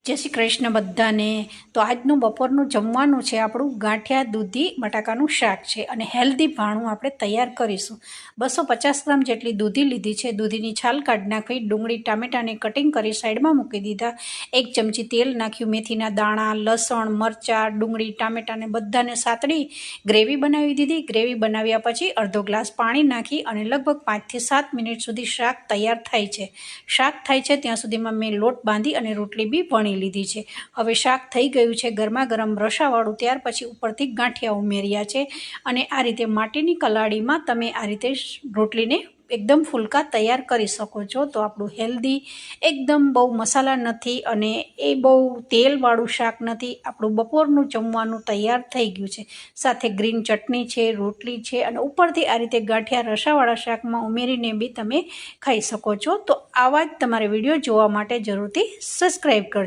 जय श्री कृष्ण बधाने। तो आजनु बपोरनु जमवानुं छे आपणुं गांठिया दूधी बटाकानुं शाक छे अने हेल्धी भाणुं आपणे तैयार करीशुं। 250 ग्राम जेटली दूधी लीधी छे। दूधीनी छाल काढी नाखी, डुंगળી टामेटाने कटिंग करी साइडमां मूकी दीधा। 1 चमची तेल नाख्युं, मेथीना दाणा, लसण, मरचा, डुंगળી टामेटाने बधाने सातળી ग्रेवी बनावी दीधी। ग्रेवी बनाव्या पछी अर्धो ग्लास पाणी नाखी अने लगभग 5 થી 7 मिनिट सुधी शाक तैयार थाय छे। शाक थाय छे त्यां सुधीमां मैं लोट बांधी अने रोटली बी वणी लीधी छे। हवे शाक थई गयुं छे गरमा गरम रसावाळुं। त्यार पछी उपरथी गांठिया उमेर्या छे अने आ रीते माटीनी कलाड़ीमां तमे आ रीते रोटलीने एकदम फुलका तैयार करी शको छो। तो आपणुं हेल्धी एकदम बहु मसाला नथी अने ए बहु तेलवाळुं शाक नथी। आपणुं बपोरनुं जमवानुं तैयार थई गयुं छे। साथे ग्रीन चटनी छे, रोटली छे अने उपरथी आ रीते गांठिया रसावाळा शाकमां उमेरीने बी तमे खाई शको छो। तो आवा ज तमारे विडियो जोवा माटे जरूरथी सब्सक्राइब करजो।